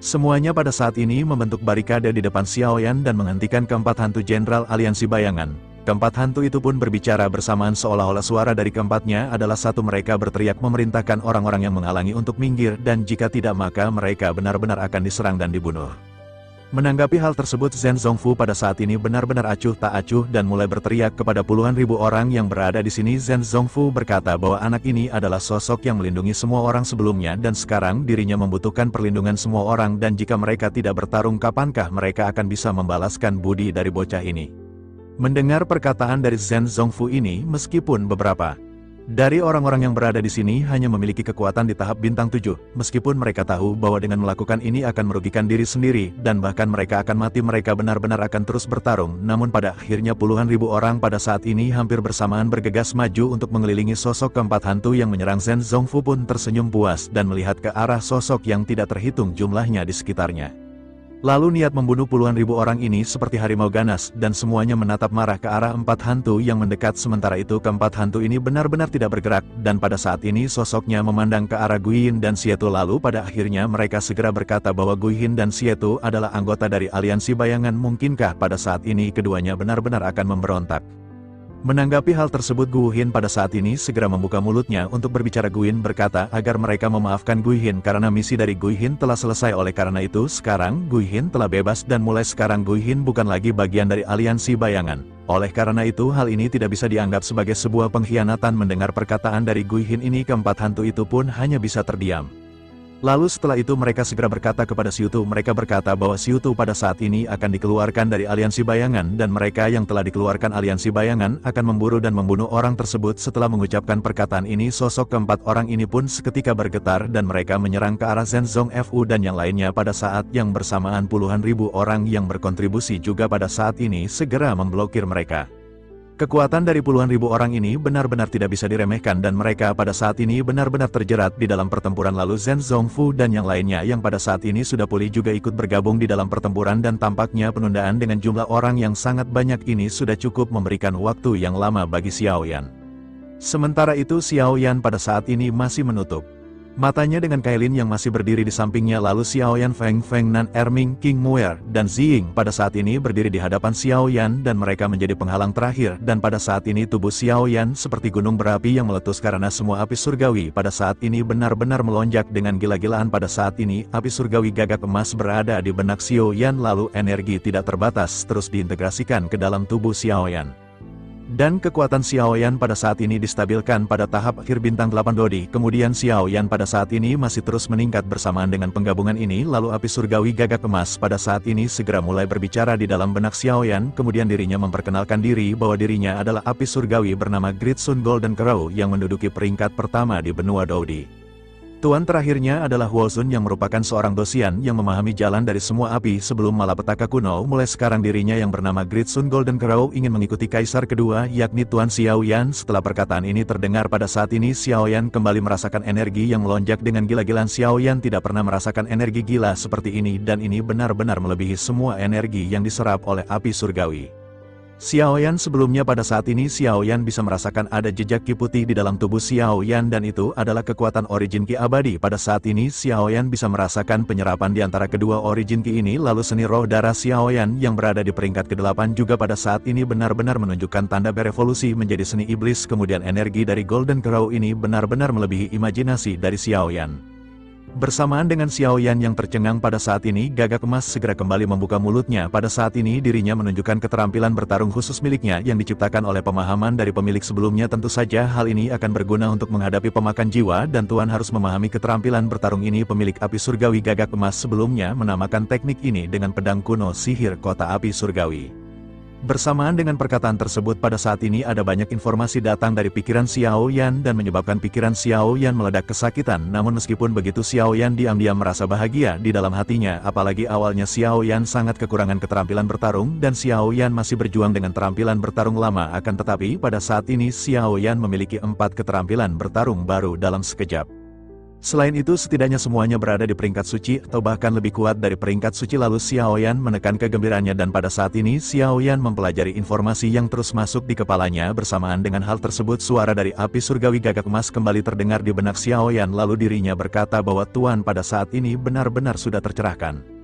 Semuanya pada saat ini membentuk barikade di depan Xiao Yan dan menghentikan keempat hantu jenderal aliansi bayangan. Keempat hantu itu pun berbicara bersamaan seolah-olah suara dari keempatnya adalah satu. Mereka berteriak memerintahkan orang-orang yang menghalangi untuk minggir dan jika tidak maka mereka benar-benar akan diserang dan dibunuh. Menanggapi hal tersebut Zhen Zongfu pada saat ini benar-benar acuh tak acuh dan mulai berteriak kepada puluhan ribu orang yang berada di sini. Zhen Zongfu berkata bahwa anak ini adalah sosok yang melindungi semua orang sebelumnya dan sekarang dirinya membutuhkan perlindungan semua orang, dan jika mereka tidak bertarung kapankah mereka akan bisa membalaskan budi dari bocah ini. Mendengar perkataan dari Zhen Zongfu ini, meskipun beberapa dari orang-orang yang berada di sini hanya memiliki kekuatan di tahap bintang 7, meskipun mereka tahu bahwa dengan melakukan ini akan merugikan diri sendiri dan bahkan mereka akan mati, mereka benar-benar akan terus bertarung. Namun pada akhirnya puluhan ribu orang pada saat ini hampir bersamaan bergegas maju untuk mengelilingi sosok keempat hantu yang menyerang. Zhen Zongfu pun tersenyum puas dan melihat ke arah sosok yang tidak terhitung jumlahnya di sekitarnya. Lalu niat membunuh puluhan ribu orang ini seperti harimau ganas dan semuanya menatap marah ke arah empat hantu yang mendekat. Sementara itu keempat hantu ini benar-benar tidak bergerak dan pada saat ini sosoknya memandang ke arah Gui Hin dan Xie Tu. Lalu pada akhirnya mereka segera berkata bahwa Gui Hin dan Xie Tu adalah anggota dari aliansi bayangan. Mungkinkah pada saat ini keduanya benar-benar akan memberontak? Menanggapi hal tersebut Gui Hin pada saat ini segera membuka mulutnya untuk berbicara. Gui Hin berkata agar mereka memaafkan Gui Hin karena misi dari Gui Hin telah selesai. Oleh karena itu sekarang Gui Hin telah bebas dan mulai sekarang Gui Hin bukan lagi bagian dari aliansi bayangan. Oleh karena itu hal ini tidak bisa dianggap sebagai sebuah pengkhianatan. Mendengar perkataan dari Gui Hin ini keempat hantu itu pun hanya bisa terdiam. Lalu setelah itu mereka segera berkata kepada Xiu Tu. Mereka berkata bahwa Xiu Tu pada saat ini akan dikeluarkan dari aliansi bayangan dan mereka yang telah dikeluarkan aliansi bayangan akan memburu dan membunuh orang tersebut. Setelah mengucapkan perkataan ini sosok keempat orang ini pun seketika bergetar dan mereka menyerang ke arah Zhen Zongfu dan yang lainnya. Pada saat yang bersamaan puluhan ribu orang yang berkontribusi juga pada saat ini segera memblokir mereka. Kekuatan dari puluhan ribu orang ini benar-benar tidak bisa diremehkan dan mereka pada saat ini benar-benar terjerat di dalam pertempuran. Lalu Zhen Zongfu dan yang lainnya yang pada saat ini sudah pulih juga ikut bergabung di dalam pertempuran dan tampaknya penundaan dengan jumlah orang yang sangat banyak ini sudah cukup memberikan waktu yang lama bagi Xiao Yan. Sementara itu Xiao Yan pada saat ini masih menutup matanya dengan Kailin yang masih berdiri di sampingnya. Lalu Xiao Yan, Feng Feng, Nan Erming, King Muer, dan Ziying pada saat ini berdiri di hadapan Xiao Yan dan mereka menjadi penghalang terakhir. Dan pada saat ini tubuh Xiao Yan seperti gunung berapi yang meletus karena semua api surgawi pada saat ini benar-benar melonjak dengan gila-gilaan. Pada saat ini api surgawi Gagak Emas berada di benak Xiao Yan, lalu energi tidak terbatas terus diintegrasikan ke dalam tubuh Xiao Yan. Dan kekuatan Xiao Yan pada saat ini distabilkan pada tahap akhir bintang 8 Dodi. Kemudian Xiao Yan pada saat ini masih terus meningkat bersamaan dengan penggabungan ini. Lalu api surgawi Gagak Emas pada saat ini segera mulai berbicara di dalam benak Xiao Yan. Kemudian dirinya memperkenalkan diri bahwa dirinya adalah api surgawi bernama Great Sun Golden Crow yang menduduki peringkat pertama di benua Dodi. Tuan terakhirnya adalah Huozun yang merupakan seorang dosian yang memahami jalan dari semua api sebelum malapetaka kuno. Mulai sekarang dirinya yang bernama Great Sun Golden Crow ingin mengikuti kaisar kedua yakni Tuan Xiao Yan. Setelah perkataan ini terdengar pada saat ini Xiao Yan kembali merasakan energi yang melonjak dengan gila-gilaan. Xiao Yan tidak pernah merasakan energi gila seperti ini dan ini benar-benar melebihi semua energi yang diserap oleh api surgawi. Xiaoyan sebelumnya pada saat ini Xiaoyan bisa merasakan ada jejak ki putih di dalam tubuh Xiaoyan dan itu adalah kekuatan origin ki abadi. Pada saat ini Xiaoyan bisa merasakan penyerapan di antara kedua origin ki ini, lalu seni roh darah Xiaoyan yang berada di peringkat ke-8 juga pada saat ini benar-benar menunjukkan tanda berevolusi menjadi seni iblis. Kemudian energi dari Golden Crow ini benar-benar melebihi imajinasi dari Xiaoyan. Bersamaan dengan Xiaoyan yang tercengang pada saat ini, Gagak Emas segera kembali membuka mulutnya. Pada saat ini dirinya menunjukkan keterampilan bertarung khusus miliknya yang diciptakan oleh pemahaman dari pemilik sebelumnya. Tentu saja hal ini akan berguna untuk menghadapi pemakan jiwa dan Tuan harus memahami keterampilan bertarung ini. Pemilik api surgawi Gagak Emas sebelumnya menamakan teknik ini dengan pedang kuno sihir kota api surgawi. Bersamaan dengan perkataan tersebut pada saat ini ada banyak informasi datang dari pikiran Xiaoyan dan menyebabkan pikiran Xiaoyan meledak kesakitan. Namun meskipun begitu Xiaoyan diam-diam merasa bahagia di dalam hatinya, apalagi awalnya Xiaoyan sangat kekurangan keterampilan bertarung dan Xiaoyan masih berjuang dengan keterampilan bertarung lama. Akan tetapi pada saat ini Xiaoyan memiliki 4 keterampilan bertarung baru dalam sekejap. Selain itu setidaknya semuanya berada di peringkat suci atau bahkan lebih kuat dari peringkat suci. Lalu Xiaoyan menekan kegembiraannya dan pada saat ini Xiaoyan mempelajari informasi yang terus masuk di kepalanya. Bersamaan dengan hal tersebut suara dari api surgawi Gagak Emas kembali terdengar di benak Xiaoyan, lalu dirinya berkata bahwa Tuan pada saat ini benar-benar sudah tercerahkan.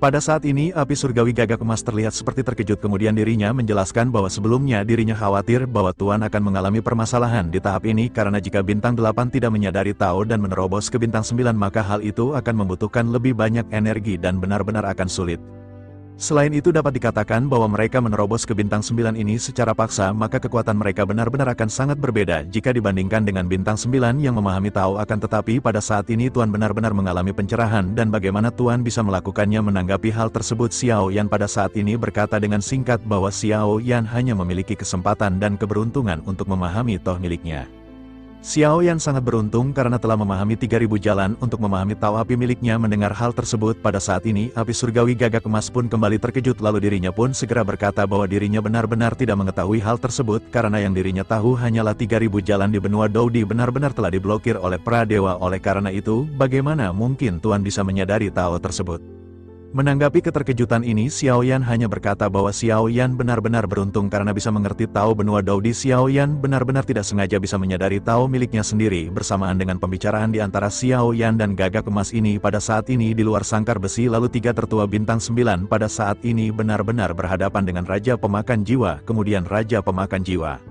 Pada saat ini api surgawi Gagak Emas terlihat seperti terkejut, kemudian dirinya menjelaskan bahwa sebelumnya dirinya khawatir bahwa Tuan akan mengalami permasalahan di tahap ini karena jika bintang 8 tidak menyadari Tao dan menerobos ke bintang 9 maka hal itu akan membutuhkan lebih banyak energi dan benar-benar akan sulit. Selain itu dapat dikatakan bahwa mereka menerobos ke bintang 9 ini secara paksa, maka kekuatan mereka benar-benar akan sangat berbeda jika dibandingkan dengan bintang 9 yang memahami Tao. Akan tetapi pada saat ini Tuan benar-benar mengalami pencerahan dan bagaimana Tuan bisa melakukannya. Menanggapi hal tersebut Xiaoyan pada saat ini berkata dengan singkat bahwa Xiaoyan hanya memiliki kesempatan dan keberuntungan untuk memahami Tao miliknya. Xiaoyan sangat beruntung karena telah memahami 3000 jalan untuk memahami Tao api miliknya. Mendengar hal tersebut pada saat ini api surgawi Gagak Emas pun kembali terkejut, lalu dirinya pun segera berkata bahwa dirinya benar-benar tidak mengetahui hal tersebut karena yang dirinya tahu hanyalah 3000 jalan di benua Doudi benar-benar telah diblokir oleh para dewa. Oleh karena itu bagaimana mungkin Tuan bisa menyadari Tao tersebut? Menanggapi keterkejutan ini Xiaoyan hanya berkata bahwa Xiaoyan benar-benar beruntung karena bisa mengerti Tao benua Doudi. Xiaoyan benar-benar tidak sengaja bisa menyadari Tao miliknya sendiri. Bersamaan dengan pembicaraan di antara Xiaoyan dan Gagak Emas ini pada saat ini di luar sangkar besi, lalu 3 tertua bintang 9 pada saat ini benar-benar berhadapan dengan Raja Pemakan Jiwa, kemudian Raja Pemakan Jiwa.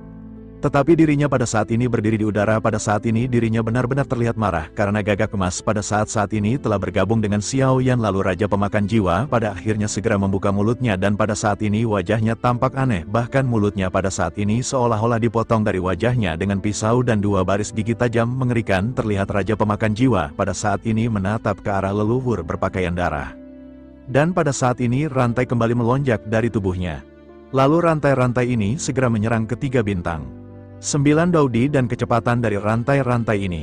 Tetapi dirinya pada saat ini berdiri di udara. Pada saat ini dirinya benar-benar terlihat marah karena Gagak Emas pada saat ini telah bergabung dengan Xiaoyan. Lalu Raja Pemakan Jiwa pada akhirnya segera membuka mulutnya dan pada saat ini wajahnya tampak aneh, bahkan mulutnya pada saat ini seolah-olah dipotong dari wajahnya dengan pisau dan 2 baris gigi tajam mengerikan. Terlihat Raja Pemakan Jiwa pada saat ini menatap ke arah leluhur berpakaian darah. Dan pada saat ini rantai kembali melonjak dari tubuhnya. Lalu rantai-rantai ini segera menyerang ketiga bintang 9 Doudi dan kecepatan dari rantai-rantai ini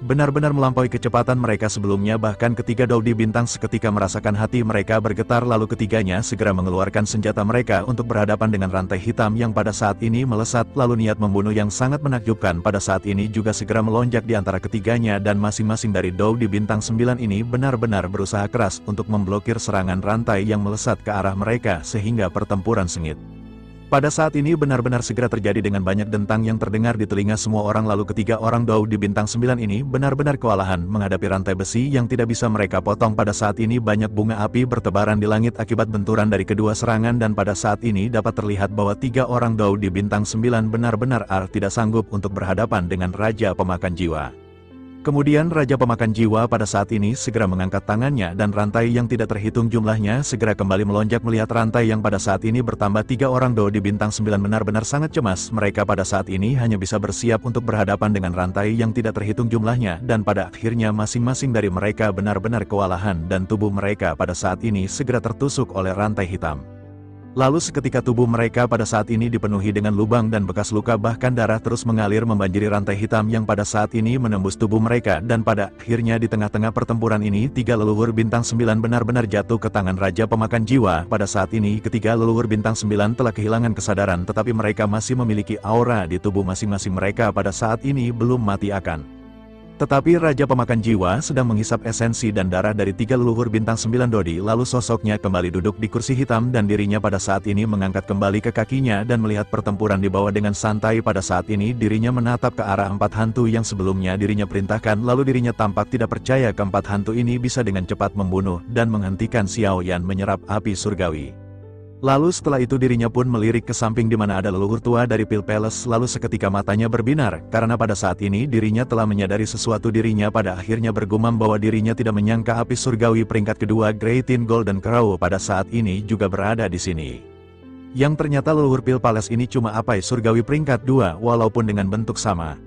benar-benar melampaui kecepatan mereka sebelumnya. Bahkan ketiga Doudi bintang seketika merasakan hati mereka bergetar, lalu ketiganya segera mengeluarkan senjata mereka untuk berhadapan dengan rantai hitam yang pada saat ini melesat. Lalu niat membunuh yang sangat menakjubkan pada saat ini juga segera melonjak di antara ketiganya dan masing-masing dari Doudi bintang 9 ini benar-benar berusaha keras untuk memblokir serangan rantai yang melesat ke arah mereka sehingga pertempuran sengit. Pada saat ini benar-benar segera terjadi dengan banyak dentang yang terdengar di telinga semua orang. Lalu ketiga orang Doudi bintang 9 ini benar-benar kewalahan menghadapi rantai besi yang tidak bisa mereka potong. Pada saat ini banyak bunga api bertebaran di langit akibat benturan dari kedua serangan dan pada saat ini dapat terlihat bahwa 3 orang Doudi bintang 9 benar-benar tidak sanggup untuk berhadapan dengan Raja Pemakan Jiwa. Kemudian Raja Pemakan Jiwa pada saat ini segera mengangkat tangannya dan rantai yang tidak terhitung jumlahnya segera kembali melonjak. Melihat rantai yang pada saat ini bertambah 3 orang Doudi bintang 9 benar-benar sangat cemas. Mereka pada saat ini hanya bisa bersiap untuk berhadapan dengan rantai yang tidak terhitung jumlahnya dan pada akhirnya masing-masing dari mereka benar-benar kewalahan dan tubuh mereka pada saat ini segera tertusuk oleh rantai hitam. Lalu seketika tubuh mereka pada saat ini dipenuhi dengan lubang dan bekas luka, bahkan darah terus mengalir membanjiri rantai hitam yang pada saat ini menembus tubuh mereka dan pada akhirnya di tengah-tengah pertempuran ini 3 leluhur bintang 9 benar-benar jatuh ke tangan Raja Pemakan Jiwa. Pada saat ini ketiga leluhur bintang 9 telah kehilangan kesadaran tetapi mereka masih memiliki aura di tubuh masing-masing mereka pada saat ini belum mati. Tetapi Raja Pemakan Jiwa sedang menghisap esensi dan darah dari 3 leluhur bintang 9 Dodi, lalu sosoknya kembali duduk di kursi hitam dan dirinya pada saat ini mengangkat kembali ke kakinya dan melihat pertempuran di bawah dengan santai. Pada saat ini dirinya menatap ke arah 4 hantu yang sebelumnya dirinya perintahkan, lalu dirinya tampak tidak percaya keempat hantu ini bisa dengan cepat membunuh dan menghentikan Xiao Yan menyerap api surgawi. Lalu setelah itu dirinya pun melirik ke samping di mana ada leluhur tua dari Pil Palace, lalu seketika matanya berbinar, karena pada saat ini dirinya telah menyadari sesuatu. Dirinya pada akhirnya bergumam bahwa dirinya tidak menyangka api surgawi peringkat kedua Great Tin Golden Crow pada saat ini juga berada di sini. Yang ternyata leluhur Pil Palace ini cuma api surgawi peringkat 2 walaupun dengan bentuk sama.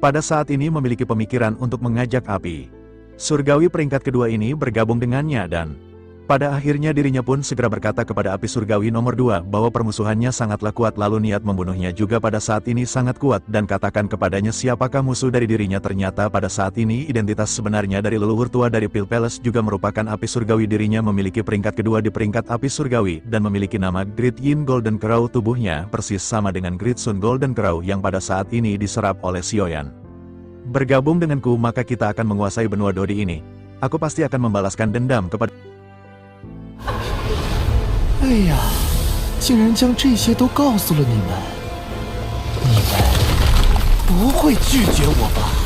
Pada saat ini memiliki pemikiran untuk mengajak api surgawi peringkat kedua ini bergabung dengannya dan pada akhirnya dirinya pun segera berkata kepada api surgawi nomor 2 bahwa permusuhannya sangatlah kuat, lalu niat membunuhnya juga pada saat ini sangat kuat, dan katakan kepadanya siapakah musuh dari dirinya. Ternyata pada saat ini identitas sebenarnya dari leluhur tua dari Pil Palace juga merupakan api surgawi. Dirinya memiliki peringkat kedua di peringkat api surgawi dan memiliki nama Great Yin Golden Crow. Tubuhnya persis sama dengan Great Sun Golden Crow yang pada saat ini diserap oleh Xiao Yan. Bergabung denganku maka kita akan menguasai benua Dodi ini. Aku pasti akan membalaskan dendam kepada... 哎呀，竟然将这些都告诉了你们，你们不会拒绝我吧？